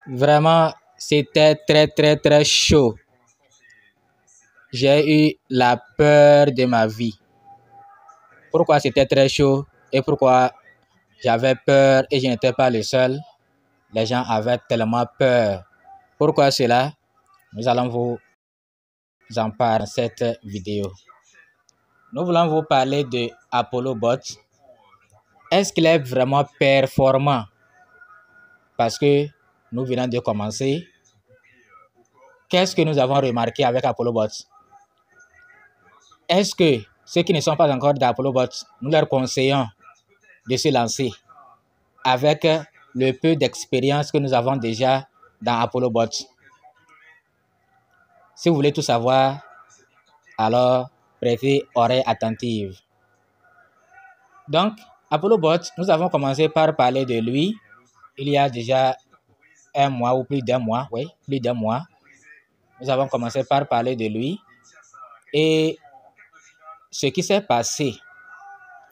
Vraiment, c'était très chaud. J'ai eu la peur de ma vie. Pourquoi c'était très chaud et pourquoi j'avais peur et je n'étais pas le seul? Les gens avaient tellement peur. Pourquoi cela? Nous allons vous en parler dans cette vidéo. Nous voulons vous parler de Apollo Bot. Est-ce qu'il est vraiment performant? Parce que nous venons de commencer. Qu'est-ce que nous avons remarqué avec Apollo Bot? Est-ce que ceux qui ne sont pas encore d'Apollo Bot, nous leur conseillons de se lancer avec le peu d'expérience que nous avons déjà dans Apollo Bot? Si vous voulez tout savoir, alors prêtez oreille attentive. Donc, Apollo Bot, nous avons commencé par parler de lui il y a déjà un mois ou plus d'un mois. Oui, plus d'un mois. Nous avons commencé par parler de lui. Et ce qui s'est passé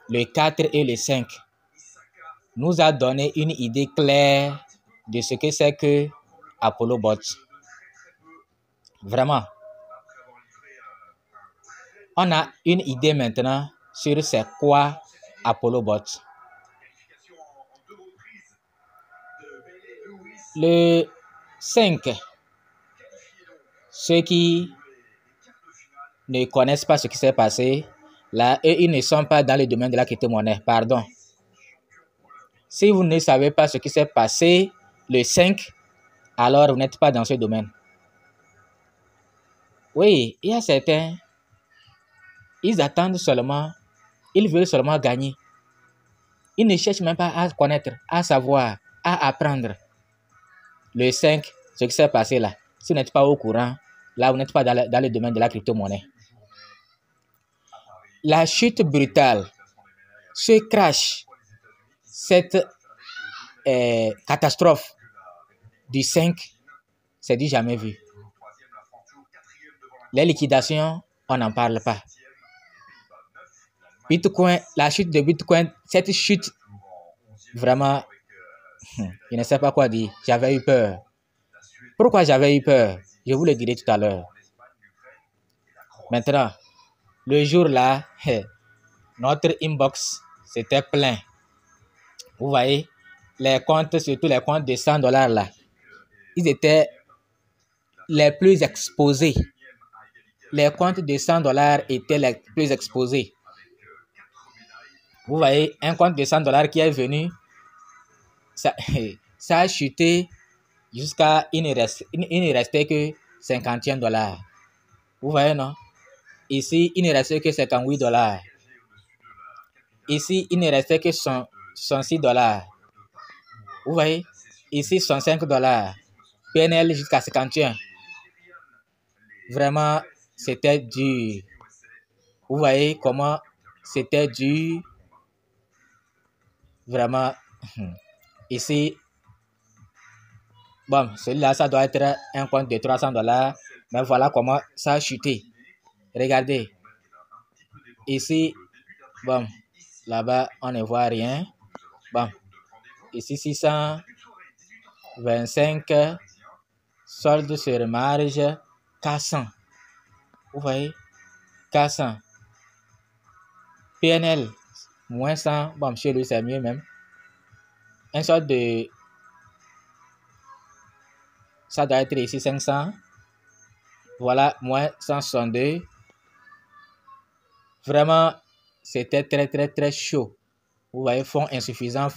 le 4 et le 5 nous a donné une idée claire de ce que c'est que Apollo Bot. Vraiment. On a une idée maintenant sur c'est quoi Apollo Bot. Le 5, ceux qui ne connaissent pas ce qui s'est passé, là, eux, ils ne sont pas dans le domaine de la crypto-monnaie. Pardon. Si vous ne savez pas ce qui s'est passé le 5, alors vous n'êtes pas dans ce domaine. Oui, il y a certains, ils attendent seulement, ils veulent seulement gagner. Ils ne cherchent même pas à connaître, à savoir, à apprendre. Le 5, ce qui s'est passé là, si vous n'êtes pas au courant, là, vous n'êtes pas dans le domaine de la crypto-monnaie. La chute brutale, ce crash, cette catastrophe du 5, c'est du jamais vu. Les liquidations, on n'en parle pas. Bitcoin, la chute de Bitcoin, cette chute, vraiment, je ne sais pas quoi dire. J'avais eu peur. Pourquoi j'avais eu peur? Je vous le dirai tout à l'heure. Maintenant, le jour là, notre inbox, c'était plein. Vous voyez, les comptes, surtout les comptes de $100 là, ils étaient les plus exposés. Les comptes de $100 étaient les plus exposés. Vous voyez, un compte de $100 qui est venu, ça a chuté jusqu'à, il ne restait que $51. Vous voyez, non? Ici, il ne restait que $58. Ici, il ne restait que $66. Vous voyez? Ici, $65. PNL jusqu'à 51. Vraiment, c'était dur. Vous voyez comment c'était dur. Vraiment, ici, bon, celui-là, ça doit être un compte de $300. Mais voilà comment ça a chuté. Regardez. Ici, bon, là-bas, on ne voit rien. Bon, ici, 625. Solde sur marge, 400. Vous voyez? 400. PNL, moins 100. Bon, chez lui, c'est mieux même. Un sorte de... Ça doit être ici 500. Voilà, moins 162. Vraiment, c'était très chaud. Vous voyez, fonds insuffisant.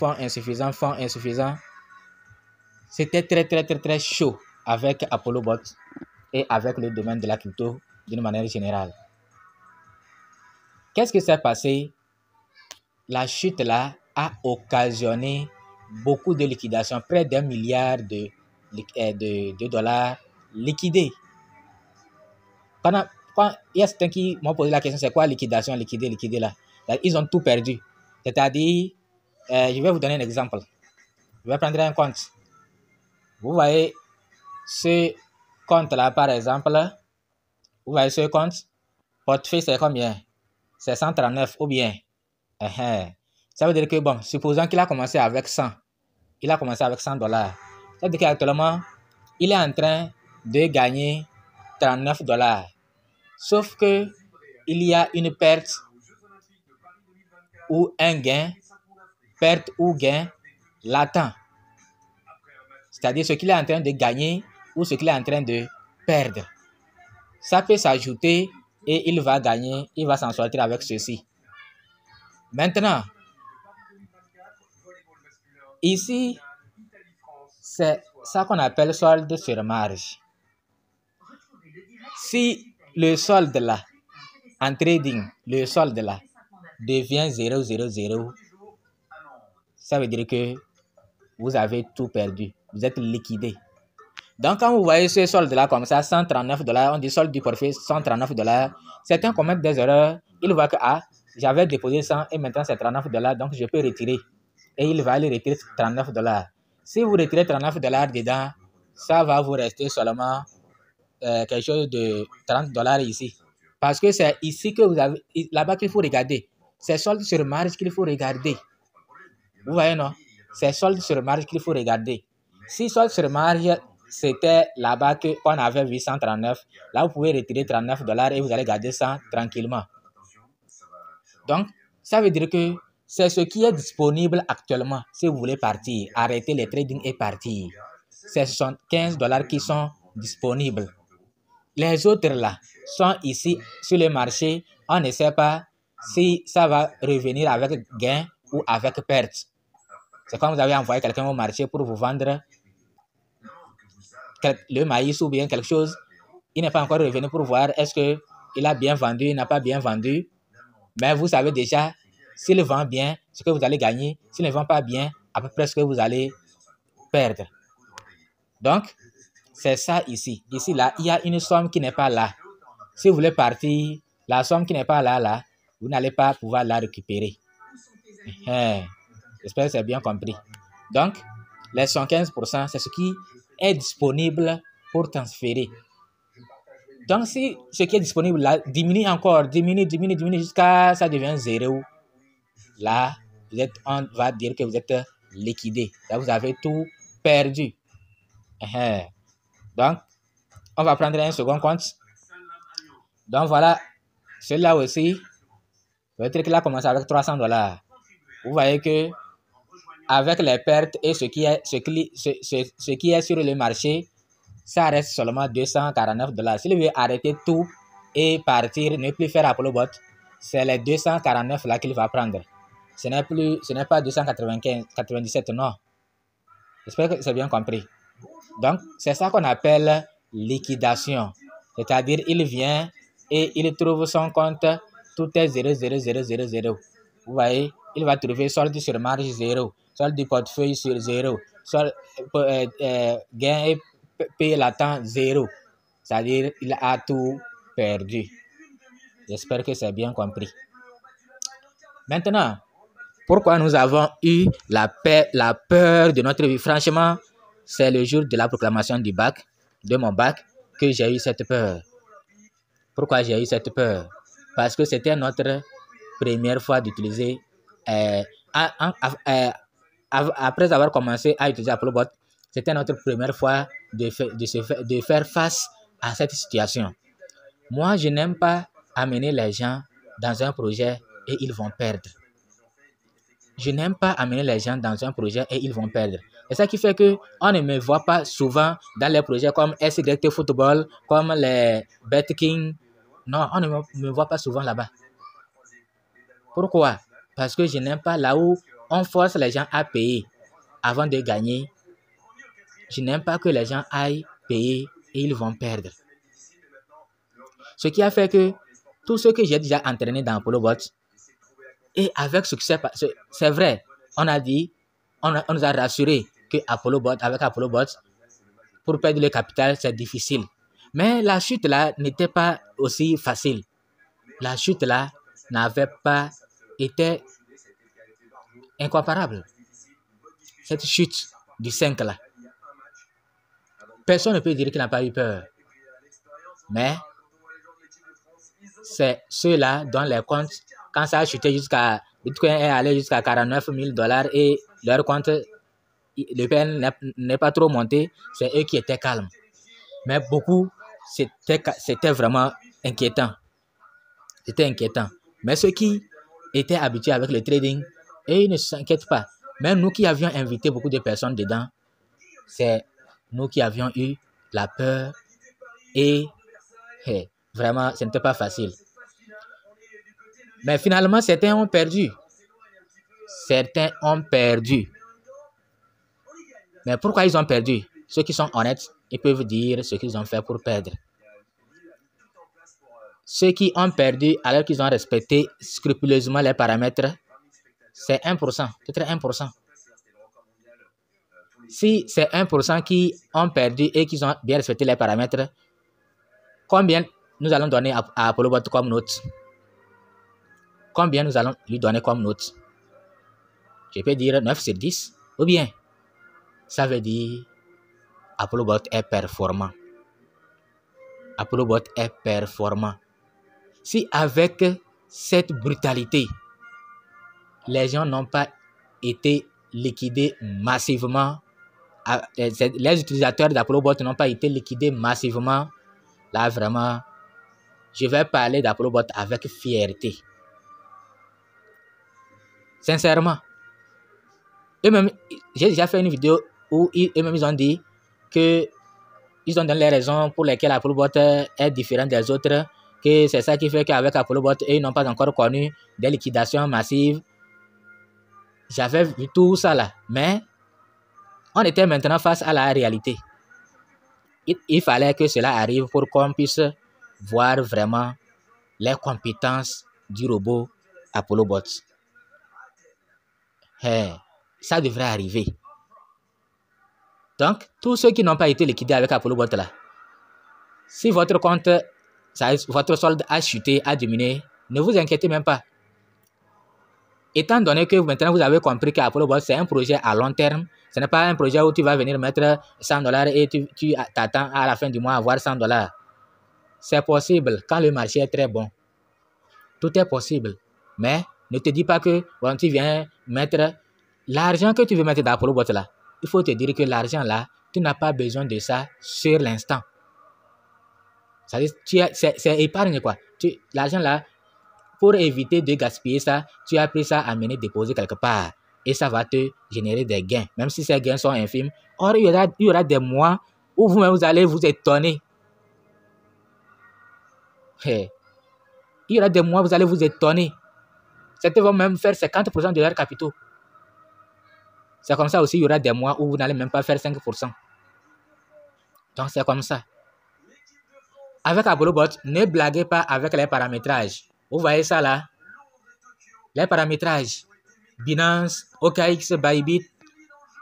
C'était très chaud avec Apollo Bot et avec le domaine de la crypto d'une manière générale. Qu'est-ce qui s'est passé? La chute là a occasionné beaucoup de liquidations, près d'1 milliard de dollars liquidés. Quand il y a certains qui m'ont posé la question, c'est quoi liquidation, liquider là? Ils ont tout perdu. C'est-à-dire, je vais vous donner un exemple. Je vais prendre un compte. Vous voyez ce compte-là, par exemple. Vous voyez ce compte? Portefeuille, c'est combien? C'est 139 ou bien? Ça veut dire que, bon, supposons qu'il a commencé avec 100. Il a commencé avec $100. C'est-à-dire qu'actuellement, il est en train de gagner $39. Sauf que il y a une perte ou un gain, perte ou gain latent. C'est-à-dire ce qu'il est en train de gagner ou ce qu'il est en train de perdre. Ça peut s'ajouter et il va gagner, il va s'en sortir avec ceci. Maintenant, ici, c'est ça qu'on appelle solde sur marge. Si le solde là, en trading, le solde là devient 0,00, ça veut dire que vous avez tout perdu. Vous êtes liquidé. Donc, quand vous voyez ce solde-là comme ça, $139, on dit solde du forfait $139, certains commettent des erreurs. Ils voient que, j'avais déposé 100 et maintenant c'est $39, donc je peux retirer. Et il va aller retirer $39. Si vous retirez $39 dedans, ça va vous rester seulement quelque chose de $30 ici. Parce que c'est ici que vous avez, là-bas qu'il faut regarder. C'est solde sur marge qu'il faut regarder. Vous voyez, non? C'est solde sur marge qu'il faut regarder. Si solde sur marge, c'était là-bas qu'on avait vu 139. Là, vous pouvez retirer $39 et vous allez garder ça tranquillement. Donc, ça veut dire que c'est ce qui est disponible actuellement. Si vous voulez partir, arrêter les trading et partir. C'est $75 qui sont disponibles. Les autres là sont ici sur le marché. On ne sait pas si ça va revenir avec gain ou avec perte. C'est comme vous avez envoyé quelqu'un au marché pour vous vendre le maïs ou bien quelque chose. Il n'est pas encore revenu pour voir est-ce qu'il a bien vendu, il n'a pas bien vendu. Mais vous savez déjà, s'il vend bien, ce que vous allez gagner. S'il ne vend pas bien, à peu près ce que vous allez perdre. Donc, c'est ça ici. Ici, là, il y a une somme qui n'est pas là. Si vous voulez partir, la somme qui n'est pas là, vous n'allez pas pouvoir la récupérer. J'espère que c'est bien compris. Donc, les 115%, c'est ce qui est disponible pour transférer. Donc, si ce qui est disponible là diminue encore, diminue jusqu'à ça devient 0, là, on va dire que vous êtes liquidé. Là, vous avez tout perdu. Donc, on va prendre un second compte. Donc, voilà, celui-là aussi, le truc là commence avec $300. Vous voyez que avec les pertes et ce qui est sur le marché, ça reste seulement $249. S'il veut arrêter tout et partir, ne plus faire Apollo Bot, c'est les 249 là qu'il va prendre. Ce n'est pas 297, non. J'espère que c'est bien compris. Donc, c'est ça qu'on appelle liquidation. C'est-à-dire, il vient et il trouve son compte, tout est 0,0000. Vous voyez, il va trouver solde sur marge 0, solde du portefeuille sur 0, solde, gain et paye latent 0. C'est-à-dire, il a tout perdu. J'espère que c'est bien compris. Maintenant, pourquoi nous avons eu la peur de notre vie? Franchement, c'est le jour de la proclamation du bac, de mon bac, que j'ai eu cette peur. Pourquoi j'ai eu cette peur? Parce que c'était notre première fois d'utiliser, après avoir commencé à utiliser Apollo Bot, c'était notre première fois de faire face à cette situation. Moi, je n'aime pas amener les gens dans un projet et ils vont perdre. Je n'aime pas amener les gens dans un projet et ils vont perdre. C'est ça qui fait qu'on ne me voit pas souvent dans les projets comme SYT Football, comme les BetKing. Non, on ne me voit pas souvent là-bas. Pourquoi? Parce que je n'aime pas là où on force les gens à payer avant de gagner. Je n'aime pas que les gens aillent payer et ils vont perdre. Ce qui a fait que tout ce que j'ai déjà entraîné dans Apollo Bot, et avec succès, c'est vrai, on nous a rassuré que avec Apollo Bot, pour perdre le capital, c'est difficile. Mais la chute là n'était pas aussi facile. La chute là n'avait pas été incomparable. Cette chute du 5 là, personne ne peut dire qu'il n'a pas eu peur. Mais c'est ceux-là dont les comptes, quand ça a chuté Bitcoin est allé jusqu'à $49 000 et leur compte le PN n'est pas trop monté, c'est eux qui étaient calmes. Mais beaucoup, c'était vraiment inquiétant. C'était inquiétant. Mais ceux qui étaient habitués avec le trading, et ils ne s'inquiètent pas. Même nous qui avions invité beaucoup de personnes dedans, c'est nous qui avions eu la peur et vraiment, ce n'était pas facile. Mais finalement, certains ont perdu. Certains ont perdu. Mais pourquoi ils ont perdu? Ceux qui sont honnêtes, ils peuvent dire ce qu'ils ont fait pour perdre. Ceux qui ont perdu alors qu'ils ont respecté scrupuleusement les paramètres, c'est 1%, peut-être 1%. Si c'est 1% qui ont perdu et qui ont bien respecté les paramètres, combien nous allons donner à ApolloBot comme note? Combien nous allons lui donner comme note? Je peux dire 9 sur 10 ou bien ça veut dire ApolloBot est performant. ApolloBot est performant. Si avec cette brutalité, les gens n'ont pas été liquidés massivement, les utilisateurs d'ApolloBot n'ont pas été liquidés massivement, là vraiment, je vais parler d'ApolloBot avec fierté. Sincèrement. Eux-mêmes, j'ai déjà fait une vidéo où eux-mêmes ils ont dit que ils ont donné les raisons pour lesquelles ApolloBot est différent des autres, que c'est ça qui fait qu'avec ApolloBot, ils n'ont pas encore connu des liquidations massives. J'avais vu tout ça là, mais on était maintenant face à la réalité. Il fallait que cela arrive pour qu'on puisse voir vraiment les compétences du robot ApolloBot. Ça devrait arriver. Donc, tous ceux qui n'ont pas été liquidés avec ApolloBot là, si votre compte, votre solde a chuté, a diminué, ne vous inquiétez même pas. Étant donné que maintenant vous avez compris qu'ApolloBot c'est un projet à long terme, ce n'est pas un projet où tu vas venir mettre $100 et tu t'attends à la fin du mois à avoir $100. C'est possible quand le marché est très bon. Tout est possible. Mais ne te dis pas que bon, tu viens mettre l'argent que tu veux mettre dans ApolloBot là. Il faut te dire que l'argent là, tu n'as pas besoin de ça sur l'instant. C'est épargne quoi. L'argent là, pour éviter de gaspiller ça, tu as pris ça à amener déposer quelque part. Et ça va te générer des gains. Même si ces gains sont infimes. Or, il y aura des mois où vous-même vous allez vous étonner. Il y aura des mois où vous allez vous étonner. Certains vont même faire 50% de leurs capitaux. C'est comme ça aussi, il y aura des mois où vous n'allez même pas faire 5%. Donc, c'est comme ça. Avec ApolloBot, ne blaguez pas avec les paramétrages. Vous voyez ça là? Les paramétrages. Binance, OKX, Bybit.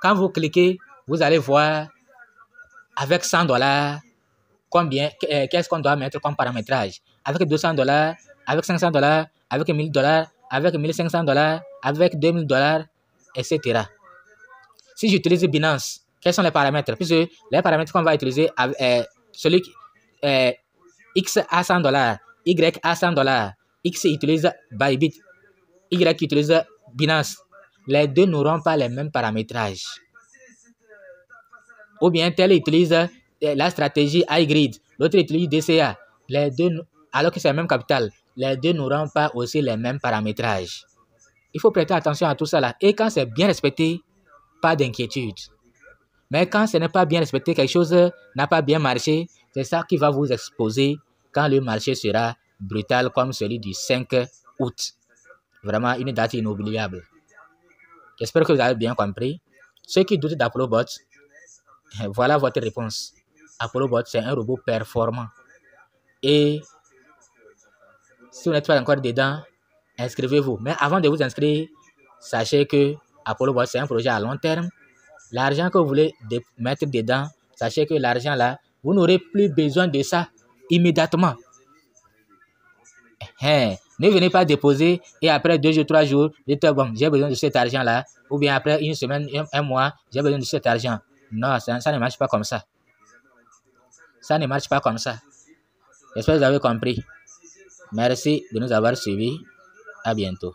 Quand vous cliquez, vous allez voir avec $100, combien, qu'est-ce qu'on doit mettre comme paramétrage. Avec $200, avec $500, avec $1000, avec $1500, avec $2000, etc. Si j'utilise Binance, quels sont les paramètres? Puisque les paramètres qu'on va utiliser, celui qui X a $100, Y a $100, X utilise Bybit, Y utilise Binance. Les deux n'auront pas les mêmes paramétrages. Ou bien tel utilise la stratégie iGrid, l'autre utilise DCA. Les deux, alors que c'est le même capital, les deux n'auront pas aussi les mêmes paramétrages. Il faut prêter attention à tout ça là. Et quand c'est bien respecté, pas d'inquiétude. Mais quand ce n'est pas bien respecté, quelque chose n'a pas bien marché, c'est ça qui va vous exposer quand le marché sera brutal comme celui du 5 août. Vraiment une date inoubliable. J'espère que vous avez bien compris. Ceux qui doutent d'ApolloBot, voilà votre réponse. ApolloBot, c'est un robot performant. Et si vous n'êtes pas encore dedans, inscrivez-vous. Mais avant de vous inscrire, sachez que ApolloBot, c'est un projet à long terme. L'argent que vous voulez mettre dedans, sachez que l'argent là, vous n'aurez plus besoin de ça immédiatement. Ne venez pas déposer et après 2 jours, 3 jours, dites bon, j'ai besoin de cet argent là. Ou bien après une semaine, un mois, j'ai besoin de cet argent. Non, ça ne marche pas comme ça. Ça ne marche pas comme ça. J'espère que vous avez compris. Merci de nous avoir suivis. À bientôt.